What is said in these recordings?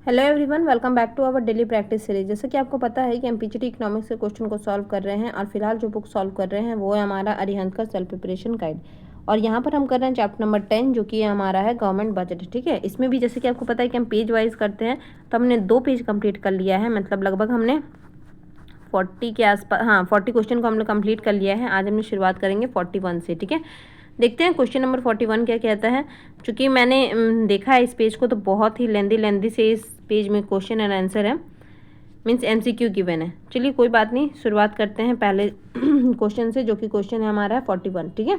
Hello everyone, welcome back to our daily practice series. जैसे कि आपको पता है कि हम पीजीटी इकोनॉमिक्स के क्वेश्चन को सॉल्व कर रहे हैं और फिलहाल जो बुक सॉल्व कर रहे हैं वो है हमारा अरिहंत का सेल्फ प्रिपरेशन गाइड। और यहाँ पर हम कर रहे हैं चैप्टर नंबर 10 जो कि हमारा है गवर्नमेंट बजट। ठीक है, इसमें भी जैसे कि आपको पता है कि हम पेज वाइज करते हैं, तो हमने 2 पेज कंप्लीट कर लिया है, मतलब लगभग हमने 40 के आसपास, हाँ 40 क्वेश्चन को हमने कंप्लीट कर लिया है। आज हमने शुरुआत करेंगे 41 से। ठीक है, देखते हैं क्वेश्चन नंबर 41 क्या कहता है। चूँकि मैंने देखा है इस पेज को, तो बहुत ही लेंदी से इस पेज में क्वेश्चन एंड आंसर है, मीन्स एमसीक्यू गिवन है। चलिए कोई बात नहीं, शुरुआत करते हैं पहले क्वेश्चन से, जो कि क्वेश्चन है हमारा है 41। ठीक है,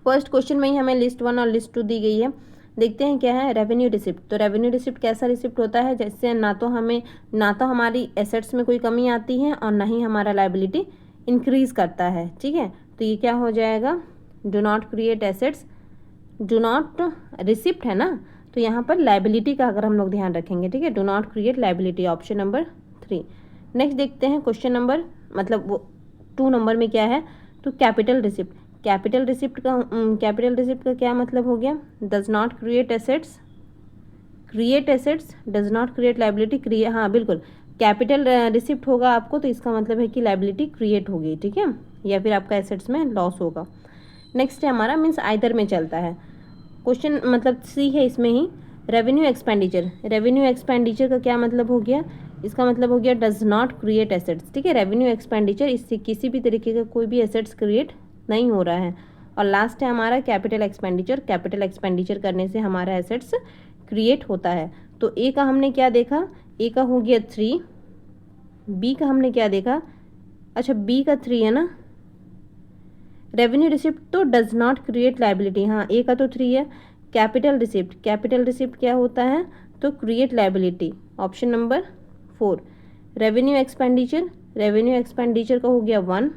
फर्स्ट क्वेश्चन में ही हमें लिस्ट 1 और लिस्ट 2 दी गई है। देखते हैं क्या है। Revenue receipt. तो रेवेन्यू रिसिप्ट कैसा रिसिप्ट होता है, जैसे ना तो हमारी एसेट्स में कोई कमी आती है और ना ही हमारा लाइबिलिटी इंक्रीज करता है। ठीक है, तो ये क्या हो जाएगा, do not create assets, do not receipt है ना, तो यहाँ पर लाइबिलिटी का अगर हम लोग ध्यान रखेंगे। ठीक है, do not create liability, option number 3। Next देखते हैं क्वेश्चन नंबर, मतलब वो 2 नंबर में क्या है, तो कैपिटल रिसिप्ट। कैपिटल रिसिप्ट का क्या मतलब हो गया, does not create assets, create assets, does not create liability, हाँ बिल्कुल, कैपिटल रिसिप्ट होगा आपको, तो इसका मतलब है कि लाइबिलिटी क्रिएट होगी। ठीक है, या फिर आपका एसेट्स में लॉस होगा। नेक्स्ट है हमारा, मीन्स आइदर में चलता है क्वेश्चन, मतलब सी है इसमें ही। Revenue expenditure. रेवेन्यू एक्सपेंडिचर का क्या मतलब हो गया, इसका मतलब हो गया डज नॉट क्रिएट एसेट्स। ठीक है, रेवेन्यू एक्सपेंडिचर, इससे किसी भी तरीके का कोई भी एसेट्स क्रिएट नहीं हो रहा है। और लास्ट है हमारा कैपिटल एक्सपेंडिचर। कैपिटल एक्सपेंडिचर करने से हमारा एसेट्स क्रिएट होता है। तो ए का हमने क्या देखा, ए का हो गया 3, बी का हमने क्या देखा, अच्छा बी का 3 है ना। रेवेन्यू रिसिप्ट तो डज नॉट क्रिएट लाइबिलिटी, हाँ ए का तो 3 है। कैपिटल रिसिप्ट, कैपिटल रिसिप्ट क्या होता है, तो create liability, option number 4। Revenue expenditure, revenue expenditure का हो गया 1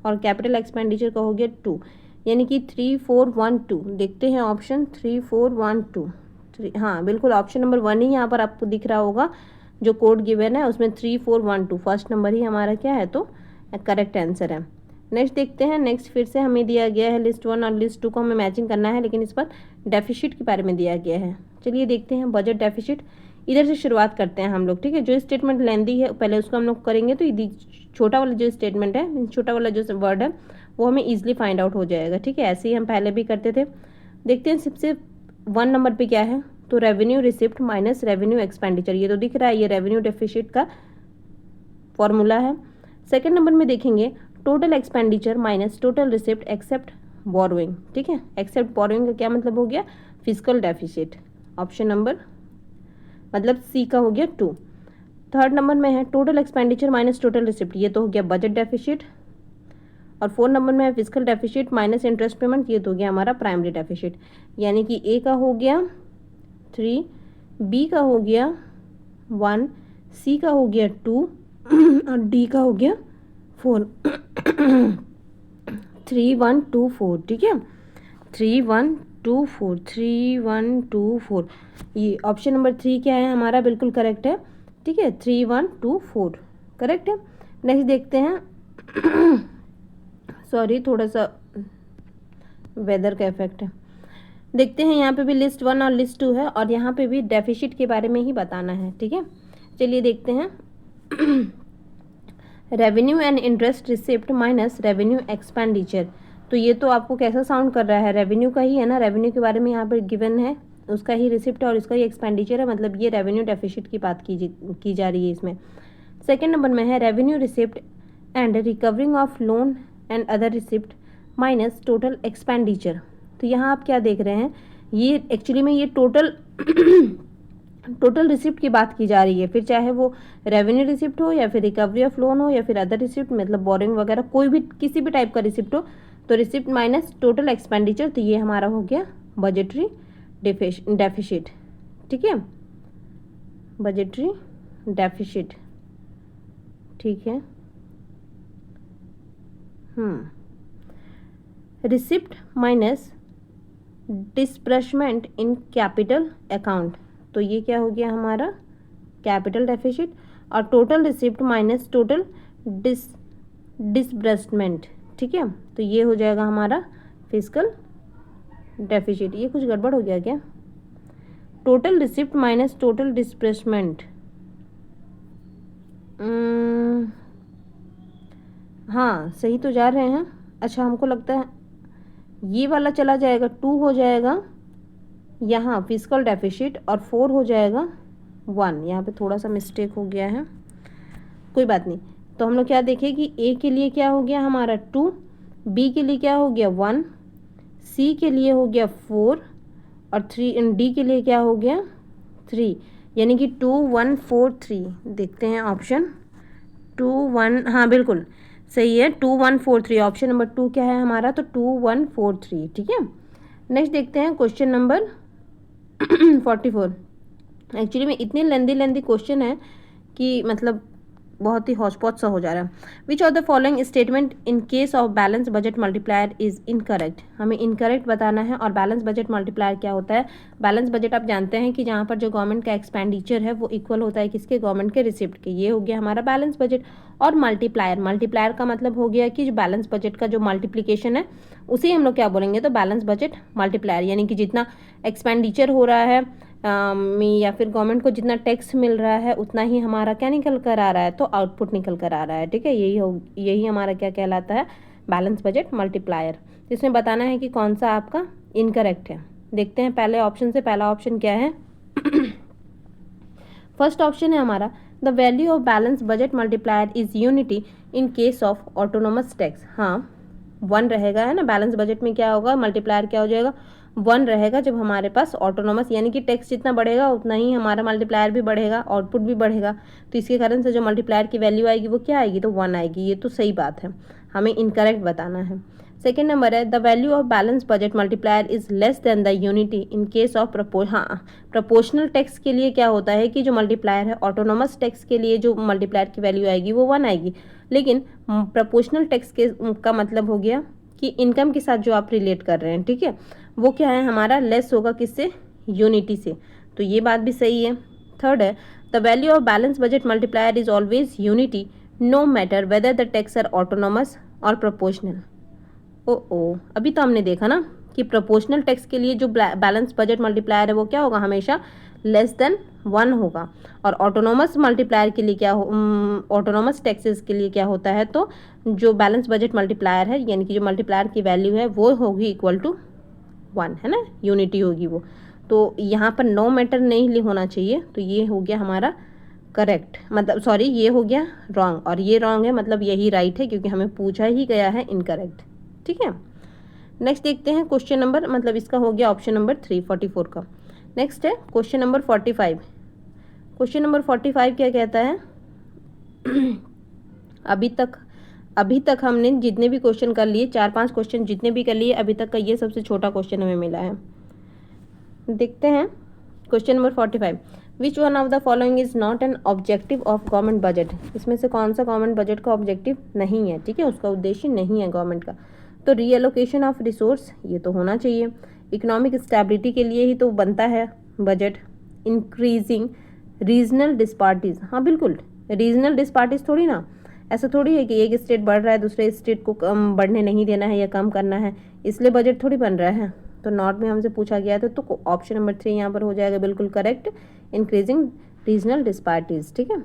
और कैपिटल एक्सपेंडिचर का हो गया 2, यानी कि 3 4 1 2। देखते हैं ऑप्शन 3 4 1 2 3, हाँ बिल्कुल ऑप्शन नंबर 1 ही यहाँ पर आपको दिख रहा होगा, जो कोड गिवन है उसमें 3 4 1 2 फर्स्ट नंबर ही हमारा क्या है, तो करेक्ट आंसर है। नेक्स्ट देखते हैं। नेक्स्ट फिर से हमें दिया गया है लिस्ट 1 और लिस्ट 2 को हमें मैचिंग करना है, लेकिन इस पर डेफिसिट के बारे में दिया गया है। चलिए देखते हैं बजट डेफिसिट, इधर से शुरुआत करते हैं हम लोग। ठीक है, जो स्टेटमेंट लेंदी है पहले उसको हम लोग करेंगे, तो छोटा वाला जो स्टेटमेंट है, छोटा वाला जो वर्ड है वो हमें ईजिली फाइंड आउट हो जाएगा। ठीक है, ऐसे ही हम पहले भी करते थे। देखते हैं सबसे 1 नंबर पे क्या है, तो revenue receipt minus revenue expenditure, ये तो दिख रहा है, ये रेवेन्यू डेफिसिट का फॉर्मूला है। सेकेंड नंबर में देखेंगे total expenditure minus total receipt except borrowing. ठीक है, एक्सेप्ट बोरोइंग का क्या मतलब हो गया, फिजिकल डेफिसिट, ऑप्शन नंबर मतलब सी का हो गया 2। थर्ड नंबर में है total expenditure minus total receipt, ये तो हो गया बजट डेफिसिट। और 4 नंबर में है physical deficit minus interest payment, ये तो हो गया हमारा प्राइमरी डेफिसिट। यानी कि ए का हो गया 3, बी का हो गया 1, सी का हो गया 2 और डी का हो गया 4 3 1 2 4। ठीक है, 3 1 2 4 3 1 2 4, ये ऑप्शन नंबर 3 क्या है हमारा, बिल्कुल करेक्ट है। ठीक है, 3 1 2 4 करेक्ट है। नेक्स्ट देखते हैं सॉरी थोड़ा सा वेदर का इफेक्ट है। देखते हैं यहाँ पे भी लिस्ट 1 और लिस्ट 2 है, और यहाँ पे भी डेफिसिट के बारे में ही बताना है। ठीक है, चलिए देखते हैं revenue and interest receipt minus revenue expenditure. तो ये तो आपको कैसा साउंड कर रहा है, रेवेन्यू का ही है ना, रेवेन्यू के बारे में यहाँ पर गिवन है, उसका ही रिसिप्ट और इसका ही एक्सपेंडिचर है, मतलब ये रेवेन्यू डेफिसिट की बात की जा रही है इसमें। सेकेंड नंबर में है revenue receipt and recovering of loan and other receipt minus total expenditure. तो यहाँ आप क्या देख रहे हैं, ये एक्चुअली में ये टोटल टोटल रिसिप्ट की बात की जा रही है, फिर चाहे वो रेवेन्यू रिसिप्ट हो या फिर रिकवरी ऑफ लोन हो या फिर अदर रिसिप्ट, मतलब बोरिंग वगैरह कोई भी किसी भी टाइप का रिसिप्ट हो, तो रिसिप्ट माइनस टोटल एक्सपेंडिचर, तो ये हमारा हो गया बजटरी डेफिसिट। ठीक है, बजटरी डेफिसिट। ठीक है, receipt minus disbursement in capital account, तो ये क्या हो गया हमारा कैपिटल डेफिसिट। और total receipt minus total disbursement. ठीक है, तो ये हो जाएगा हमारा फिजिकल डेफिसिट। ये कुछ गड़बड़ हो गया क्या, total receipt minus total displacement, हाँ सही तो जा रहे हैं। अच्छा हमको लगता है ये वाला चला जाएगा, 2 हो जाएगा यहाँ फिजिकल डेफिसिट, और 4 हो जाएगा 1। यहाँ पे थोड़ा सा मिस्टेक हो गया है, कोई बात नहीं। तो हम लोग क्या देखें कि ए के लिए क्या हो गया हमारा 2, बी के लिए क्या हो गया 1, सी के लिए हो गया 4, और 3 डी के लिए क्या हो गया 3, यानी कि 2 1 4 3। देखते हैं ऑप्शन 2 1, हाँ बिल्कुल सही है, 2 1 4 3। ऑप्शन नंबर 2 क्या है हमारा, तो 2 1 4 3। ठीक है, नेक्स्ट देखते हैं क्वेश्चन नंबर 44। एक्चुअली में इतने लेंदी क्वेश्चन है कि मतलब बहुत ही हौच-पौच सा हो जा रहा है। Which of the following statement in case of balance budget multiplier is incorrect. हमें इनकरेक्ट बताना है। और बैलेंस बजट मल्टीप्लायर क्या होता है, बैलेंस बजट आप जानते हैं कि जहाँ पर जो गवर्नमेंट का एक्सपेंडिचर है वो इक्वल होता है किसके, गवर्नमेंट के रिसिप्ट के। ये हो गया हमारा बैलेंस बजट। और मल्टीप्लायर का मतलब हो गया कि जो बैलेंस बजट का जो मल्टीप्लीकेशन है उसे हम लोग क्या बोलेंगे, तो बैलेंस बजट मल्टीप्लायर। यानी कि जितना एक्सपेंडिचर हो रहा है या फिर गवर्नमेंट को जितना टैक्स मिल रहा है उतना ही हमारा क्या निकल कर आ रहा है, तो आउटपुट निकल कर आ रहा है। ठीक है, यही हमारा क्या कहलाता है, बैलेंस बजट मल्टीप्लायर। इसमें बताना है कि कौन सा आपका इनकरेक्ट है। देखते हैं पहले ऑप्शन से, पहला ऑप्शन क्या है फर्स्ट ऑप्शन है हमारा the value of balance budget multiplier is unity in case of autonomous tax. हाँ 1 रहेगा, है ना, बैलेंस बजट में क्या होगा, मल्टीप्लायर क्या हो जाएगा 1 रहेगा जब हमारे पास ऑटोनोमस, यानी कि टैक्स जितना बढ़ेगा उतना ही हमारा मल्टीप्लायर भी बढ़ेगा, आउटपुट भी बढ़ेगा। तो इसके कारण से जो मल्टीप्लायर की वैल्यू आएगी वो क्या आएगी, तो 1 आएगी। ये तो सही बात है, हमें इनकरेक्ट बताना है। सेकेंड नंबर है the value of balance budget multiplier is less than the unity in case of proportional tax के लिए क्या होता है कि जो मल्टीप्लायर है, ऑटोनोमस टैक्स के लिए जो मल्टीप्लायर की वैल्यू आएगी वो 1 आएगी, लेकिन प्रपोर्शनल टैक्स का मतलब हो गया कि इनकम के साथ जो आप रिलेट कर रहे हैं, ठीक है, वो क्या है हमारा लेस होगा किससे, यूनिटी से। तो ये बात भी सही है। थर्ड है the value of balance budget multiplier is always unity no matter whether the tax are autonomous और प्रोपोर्शनल। ओ अभी तो हमने देखा ना कि प्रोपोर्शनल टैक्स के लिए जो बैलेंस बजट मल्टीप्लायर है वो क्या होगा, हमेशा लेस देन 1 होगा। और ऑटोनोमस मल्टीप्लायर के लिए क्या हो, ऑटोनोमस टैक्सेस के लिए क्या होता है, तो जो बैलेंस बजट मल्टीप्लायर है यानी कि जो मल्टीप्लायर की वैल्यू है वो होगी इक्वल टू 1, है ना, यूनिटी होगी वो। तो यहाँ पर नो मैटर नहीं होना चाहिए, तो ये हो गया हमारा करेक्ट, मतलब सॉरी ये हो गया रॉन्ग, और ये रॉन्ग है मतलब यही राइट है क्योंकि हमें पूछा ही गया है इनकरेक्ट। ठीक है, नेक्स्ट देखते हैं क्वेश्चन नंबर, मतलब इसका हो गया ऑप्शन नंबर 3 44 का। नेक्स्ट है क्वेश्चन नंबर 45। क्वेश्चन नंबर 45 क्या कहता है अभी तक हमने जितने भी क्वेश्चन कर लिए, 4-5 क्वेश्चन जितने भी कर लिए, अभी तक का ये सबसे छोटा क्वेश्चन हमें मिला है। देखते हैं question number 45। Which one of the following is not an objective of government budget. इसमें से कौन सा गवर्नमेंट बजट का ऑब्जेक्टिव नहीं है, ठीक है, उसका उद्देश्य नहीं है गवर्नमेंट का। तो रीएलोकेशन ऑफ रिसोर्स ये तो होना चाहिए, इकोनॉमिक स्टेबिलिटी के लिए ही तो बनता है बजट। इंक्रीजिंग रीजनल डिस्पार्टीज, हाँ बिल्कुल, रीजनल डिस्पार्टीज थोड़ी ना, ऐसा थोड़ी है कि एक स्टेट बढ़ रहा है दूसरे स्टेट को कम बढ़ने नहीं देना है या कम करना है, इसलिए बजट थोड़ी बन रहा है। तो नॉट में हमसे पूछा गया था, तो ऑप्शन नंबर 3 यहाँ पर हो जाएगा बिल्कुल करेक्ट, इंक्रीजिंग रीजनल डिस्पार्टीज। ठीक है,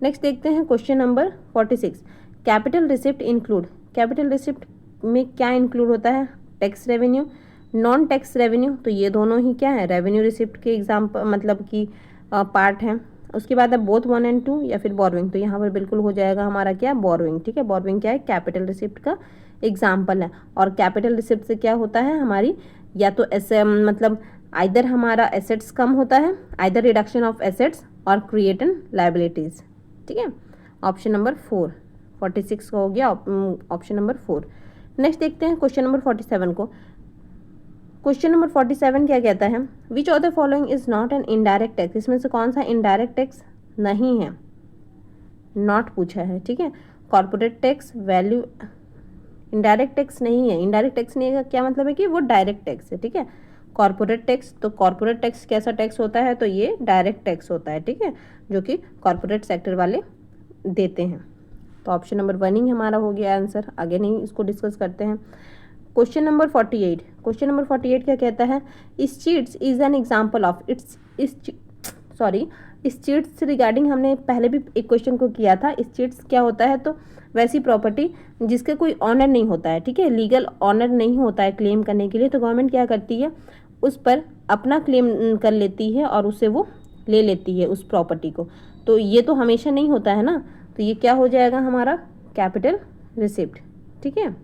नेक्स्ट देखते हैं question number 46। Capital receipt include, capital receipt में क्या इंक्लूड होता है, tax revenue, non tax revenue. तो ये दोनों ही क्या है, रेवेन्यू रिसिप्ट के एग्जाम्पल मतलब कि पार्ट है। उसके बाद है बोथ 1 और 2 या फिर बोरोइंग, तो यहाँ पर बिल्कुल हो जाएगा हमारा क्या, बोरोइंग। ठीक है, बोरोइंग क्या है, कैपिटल रिसिप्ट का एग्जाम्पल है। और कैपिटल रिसिप्ट से क्या होता है हमारी, या तो ऐसे मतलब आइदर हमारा एसेट्स कम होता है, आइदर रिडक्शन ऑफ एसेट्स और क्रिएट एंड लाइबिलिटीज। ठीक है, ऑप्शन नंबर 4 46 का हो गया ऑप्शन नंबर 4। नेक्स्ट देखते हैं क्वेश्चन नंबर 47 को। क्वेश्चन नंबर 47 क्या कहता है, which of the following is not an indirect tax. इसमें से कौन सा इनडायरेक्ट टैक्स नहीं है, नॉट पूछा है। ठीक है, corporate tax, value, indirect tax नहीं है। इनडायरेक्ट टैक्स नहीं है क्या मतलब है कि वो डायरेक्ट टैक्स है। ठीक है, कॉर्पोरेट टैक्स, तो कॉर्पोरेट टैक्स कैसा टैक्स होता है, तो ये डायरेक्ट टैक्स होता है। ठीक है, जो कि कॉर्पोरेट सेक्टर वाले देते हैं। तो ऑप्शन नंबर 1 ही हमारा हो गया आंसर, आगे नहीं इसको डिस्कस करते हैं। Question number 48। क्वेश्चन नंबर 48 क्या कहता है, states is an example of states regarding हमने पहले भी एक क्वेश्चन को किया था। स्टेट्स क्या होता है, तो वैसी प्रॉपर्टी जिसका कोई ऑनर नहीं होता है, ठीक है, लीगल ऑनर नहीं होता है क्लेम करने के लिए, तो गवर्नमेंट क्या करती है, उस पर अपना क्लेम कर लेती है और उससे वो ले लेती है उस प्रॉपर्टी को। तो ये तो हमेशा नहीं होता है ना, तो ये क्या हो जाएगा हमारा कैपिटल रिसिप्ट, ठीक है।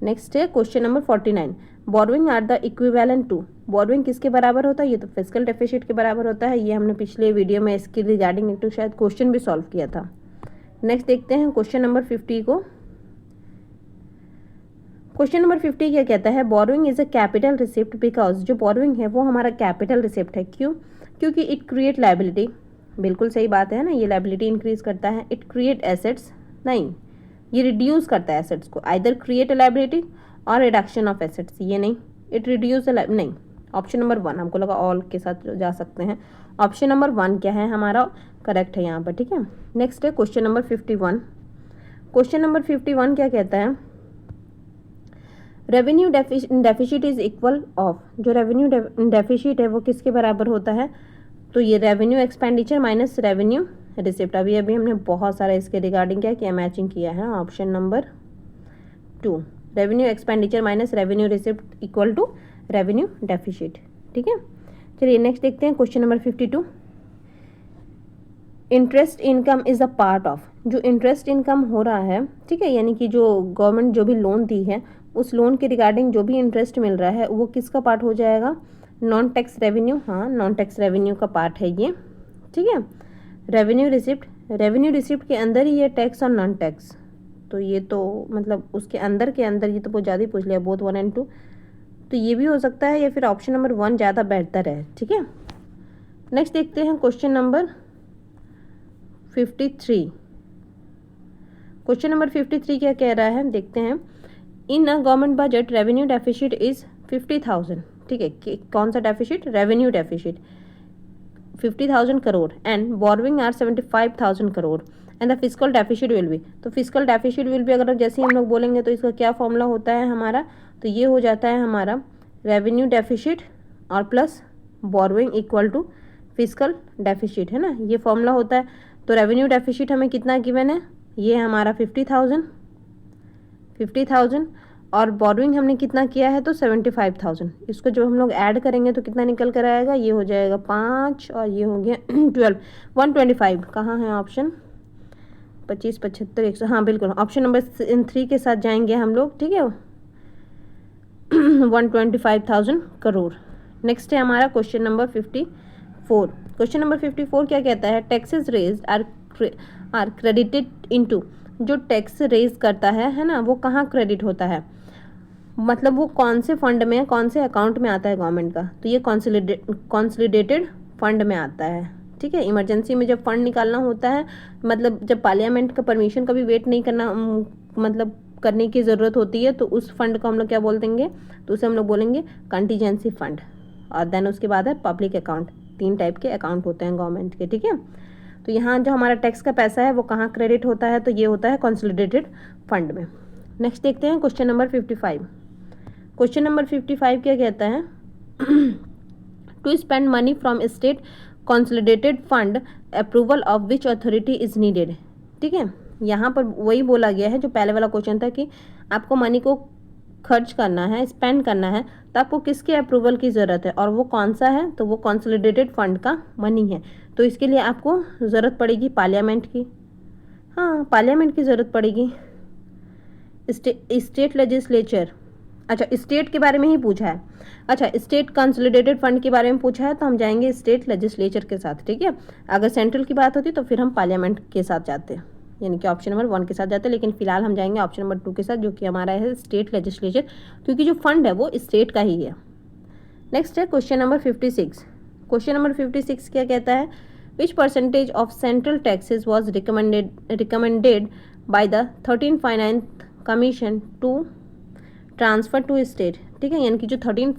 नेक्स्ट है question number 49, borrowing are the equivalent to, borrowing किसके बराबर होता है, ये तो फिजिकल डेफिसिट के बराबर होता है। ये हमने पिछले वीडियो में इसके रिगार्डिंग एक तो शायद क्वेश्चन भी सॉल्व किया था। नेक्स्ट देखते हैं क्वेश्चन नंबर 50 को। क्वेश्चन नंबर 50 क्या कहता है, borrowing is a capital receipt because, जो बोरोइंग है वो हमारा कैपिटल रिसिप्ट है। क्यों, क्योंकि इट क्रिएट लायबिलिटी, बिल्कुल सही बात है ना, ये लायबिलिटी इंक्रीज करता है। इट क्रिएट एसेट्स, नहीं, ये रिड्यूस करता है एसेट्स को, आइदर क्रिएट अ लायबिलिटी और रिडक्शन ऑफ एसेट्स, ये नहीं, इट रिड्यूस नहीं। ऑप्शन नंबर 1, हमको लगा ऑल के साथ जा सकते हैं, ऑप्शन नंबर 1 क्या है हमारा करेक्ट है यहाँ पर, ठीक है। नेक्स्ट है क्वेश्चन नंबर 51। क्वेश्चन नंबर 51 क्या कहता है, revenue deficit is equal of, जो रेवेन्यू डेफिसिट है वो किसके बराबर होता है, तो ये revenue expenditure minus revenue receipt. अभी हमने बहुत सारा इसके रिगार्डिंग क्या किया, मैचिंग किया है। Option number 2, revenue expenditure minus revenue receipt equal to revenue deficit, ठीक है। चलिए नेक्स्ट देखते हैं question number 52, interest income is a part of, जो इंटरेस्ट इनकम हो रहा है, ठीक है, यानी कि जो गवर्नमेंट जो भी लोन दी है उस लोन के रिगार्डिंग जो भी इंटरेस्ट मिल रहा है वो किसका पार्ट हो जाएगा, नॉन टैक्स रेवेन्यू, हाँ नॉन टैक्स रेवेन्यू का पार्ट है ये, ठीक है। रेवेन्यू रिसिप्ट के अंदर ही ये टैक्स और नॉन टैक्स, तो ये तो मतलब उसके अंदर के अंदर, ये तो बहुत ज़्यादा ही पूछ लिया, बोथ 1 और 2, तो ये भी हो सकता है, या फिर ऑप्शन नंबर 1 ज़्यादा बेहतर है, ठीक है। नेक्स्ट देखते हैं क्वेश्चन नंबर 53। क्वेश्चन नंबर 53 क्या कह रहा है, देखते हैं। In a government budget revenue deficit is 50,000, ठीक है, कौन सा deficit, revenue deficit 50,000 crore and borrowing are 75,000 crore and the physical deficit will be, तो फिजिकल डेफिसिट विल बी अगर जैसे ही हम लोग बोलेंगे तो इसका क्या फॉर्मूला होता है हमारा, तो ये हो जाता है हमारा रेवेन्यू डेफिसिट और plus borrowing equal to physical deficit, है ना, ये फॉर्मूला होता है। तो रेवेन्यू डेफिसिट हमें कितना गिवन है, ये हमारा 50,000 और बोरोइंग हमने कितना किया है, तो 75,000। इसको जब हम लोग ऐड करेंगे तो कितना निकल कर आएगा, ये हो जाएगा 5 और ये हो गया 12, 125। कहाँ है ऑप्शन, 25, 75, 100, हाँ बिल्कुल, ऑप्शन नंबर 3 के साथ जाएंगे हम लोग, ठीक है, 125,000 करोड़। नेक्स्ट है हमारा क्वेश्चन नंबर 54। क्वेश्चन नंबर 54 क्या कहता है, taxes raised are credited into, जो टैक्स रेज करता है ना, वो कहाँ क्रेडिट होता है, मतलब वो कौन से फंड में, कौन से अकाउंट में आता है गवर्नमेंट का, तो ये कॉन्सोलिडेटेड फंड में आता है, ठीक है। इमरजेंसी में जब फंड निकालना होता है, मतलब जब पार्लियामेंट का परमिशन का भी वेट नहीं करना, मतलब करने की ज़रूरत होती है, तो उस फंड को हम लोग क्या बोल देंगे, तो उसे हम लोग बोलेंगे कंटीजेंसी फंड। और देन उसके बाद है पब्लिक अकाउंट, 3 टाइप के अकाउंट होते हैं गवर्नमेंट के, ठीक है। तो यहाँ जो हमारा टैक्स का पैसा है वो कहाँ क्रेडिट होता है, तो ये होता है कंसोलिडेटेड फंड में। नेक्स्ट देखते हैं क्वेश्चन नंबर 55। क्वेश्चन नंबर 55 क्या कहता है, to spend money from state consolidated fund approval of which authority is needed, ठीक है। यहाँ पर वही बोला गया है जो पहले वाला क्वेश्चन था कि आपको मनी को खर्च करना है, स्पेंड करना है, तो आपको किसके अप्रूवल की ज़रूरत है, और वो कौन सा है, तो वो कंसोलिडेटेड फंड का मनी है। तो इसके लिए आपको ज़रूरत पड़ेगी पार्लियामेंट की, हाँ पार्लियामेंट की ज़रूरत पड़ेगी, स्टेट लेजिस्लेचर, अच्छा स्टेट के बारे में ही पूछा है, अच्छा स्टेट कंसोलिडेटेड फंड के बारे में पूछा है तो हम जाएंगे स्टेट लेजिस्लेचर के साथ, ठीक है। अगर सेंट्रल की बात होती तो फिर हम पार्लियामेंट के साथ जाते, यानी कि ऑप्शन नंबर 1 के साथ जाते, लेकिन फिलहाल हम जाएंगे ऑप्शन नंबर 2 के साथ, जो कि हमारा है स्टेट लेजिस्लेचर, क्योंकि जो फंड है वो स्टेट का ही है। नेक्स्ट है क्वेश्चन नंबर 56। क्वेश्चन नंबर 56 क्या कहता है, which percentage of central taxes was recommended by the 13th finance commission to transfer to state, ठीक है, यानी कि जो 13th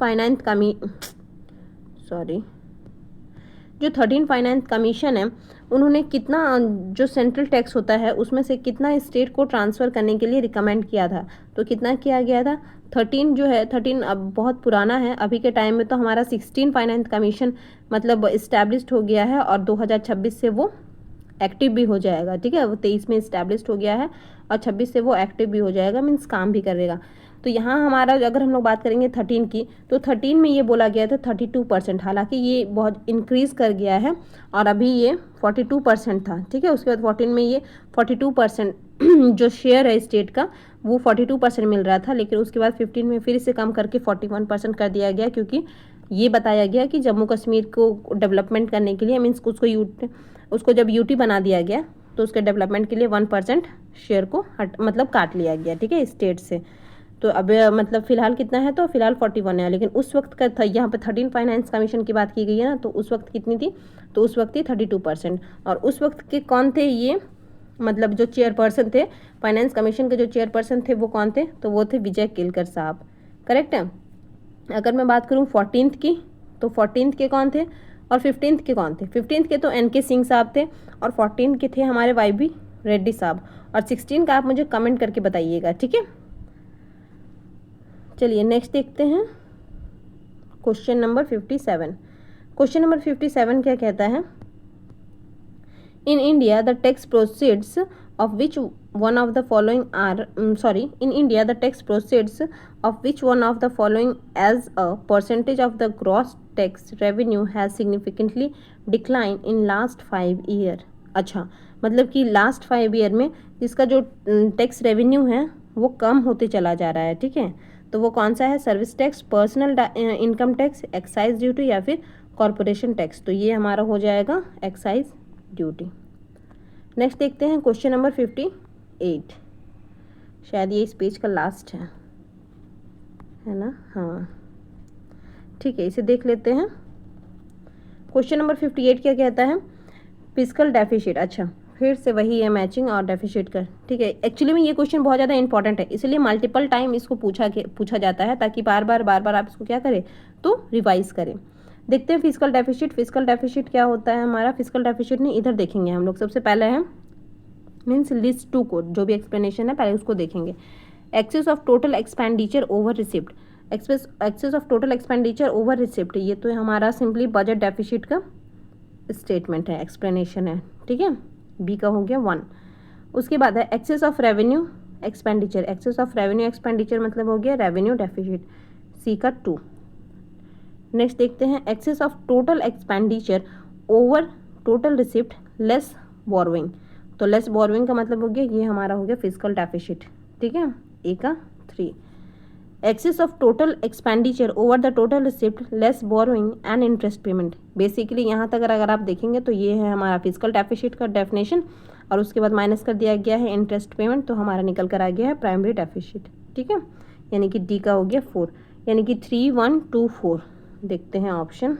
फाइनेंस कमीशन है उन्होंने कितना, जो सेंट्रल टैक्स होता है उसमें से कितना स्टेट को ट्रांसफ़र करने के लिए रिकमेंड किया था, तो कितना किया गया था, 13 जो है 13 अब बहुत पुराना है, अभी के टाइम में तो हमारा 16 फाइनेंस कमीशन मतलब इस्टेब्लिश्ड हो गया है और 2026 से वो एक्टिव भी हो जाएगा। ठीक है, वो 23 में इस्टेब्लिश्ड हो गया है और 26 से वो एक्टिव भी हो जाएगा, मीन्स काम भी करेगा। तो यहाँ हमारा अगर हम लोग बात करेंगे 13 की, तो 13 में ये बोला गया था 32%, हालांकि ये बहुत इंक्रीज़ कर गया है और अभी ये 42% था। ठीक है, उसके बाद 14 में ये 42% जो शेयर है स्टेट का वो 42% मिल रहा था, लेकिन उसके बाद 15 में फिर इसे कम करके 41% कर दिया गया, क्योंकि ये बताया गया कि जम्मू कश्मीर को डेवलपमेंट करने के लिए मीन्स उसको जब यूटी बना दिया गया तो उसके डेवलपमेंट के लिए 1% शेयर को मतलब काट लिया गया। ठीक है, स्टेट से। तो अब मतलब फ़िलहाल कितना है, तो फिलहाल 41 है, लेकिन उस वक्त का था यहाँ पे 13 फाइनेंस कमीशन की बात की गई है ना, तो उस वक्त कितनी थी, तो उस वक्त थी 32%। और उस वक्त के कौन थे ये, मतलब जो चेयरपर्सन थे फाइनेंस कमीशन के, जो चेयरपर्सन थे वो कौन थे, तो वो थे विजय केलकर साहब। करेक्ट है। अगर मैं बात करूँ 14th की, तो 14th के कौन थे और 15th के कौन थे। 15th के तो NK सिंह साहब थे और 14th के थे हमारे YB रेड्डी साहब, और 16 का आप मुझे कमेंट करके बताइएगा। ठीक है, चलिए नेक्स्ट देखते हैं क्वेश्चन नंबर 57। क्वेश्चन नंबर 57 क्या कहता है, in India the tax proceeds of which one of the following are in India the tax proceeds of which one of the following as a percentage of the gross tax revenue has significantly declined in last 5 year। अच्छा, मतलब कि last 5 year में इसका जो tax revenue है वो कम होते चला जा रहा है। ठीक है, तो वो कौन सा है, service tax, personal income tax, excise duty या फिर कॉरपोरेशन टैक्स। तो ये हमारा हो जाएगा एक्साइज ड्यूटी। नेक्स्ट देखते हैं क्वेश्चन नंबर 58, शायद ये इस पेज का लास्ट है ना, हाँ ठीक है, इसे देख लेते हैं। क्वेश्चन नंबर 58 क्या कहता है, फिस्कल डेफिसिट। अच्छा, फिर से वही है मैचिंग और डेफिसिट का। ठीक है, एक्चुअली में ये क्वेश्चन बहुत ज़्यादा इंपॉर्टेंट है, इसलिए मल्टीपल टाइम इसको पूछा जाता है, ताकि बार बार आप इसको क्या करें, तो रिवाइज करें। देखते हैं फिस्कल डेफिसिट। फिस्कल डेफिसिट क्या होता है हमारा, फिस्कल डेफिसिट नहीं, इधर देखेंगे हम लोग। सबसे पहले है मीन्स लिस्ट 2 को, जो भी एक्सप्लेनेशन है पहले उसको देखेंगे। Excess of total expenditure over receipt, excess of total expenditure over receipt, ये तो हमारा सिंपली बजट डेफिसिट का स्टेटमेंट है, एक्सप्लेनेशन है। ठीक है, बी का हो गया 1। उसके बाद है excess of revenue expenditure, excess of revenue expenditure मतलब हो गया रेवेन्यू डेफिसिट, सी का 2। नेक्स्ट देखते हैं excess of total expenditure over total receipt less borrowing, तो लेस बोरोइंग का मतलब हो गया ये हमारा हो गया फिस्कल डेफिसिट। ठीक है, ए का 3। Excess of total expenditure over the total receipt less borrowing and interest payment, basically यहाँ तक अगर आप देखेंगे तो ये है हमारा फिस्कल डेफिसिट का डेफिनेशन, और उसके बाद माइनस कर दिया गया है इंटरेस्ट पेमेंट, तो हमारा निकल कर आ गया है प्राइमरी डेफिसिट। ठीक है, यानी कि डी का हो गया 4, यानी कि 3, 1, 2, 4। देखते हैं ऑप्शन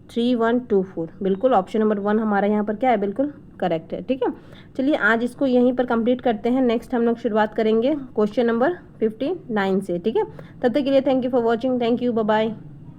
3, 1, 2, 4, बिल्कुल ऑप्शन नंबर 1 हमारा यहाँ पर क्या है, बिल्कुल करेक्ट है। ठीक है, चलिए आज इसको यहीं पर कंप्लीट करते हैं। नेक्स्ट हम लोग शुरुआत करेंगे क्वेश्चन नंबर 59 से। ठीक है, तब तक के लिए thank you for watching, thank you, bye bye.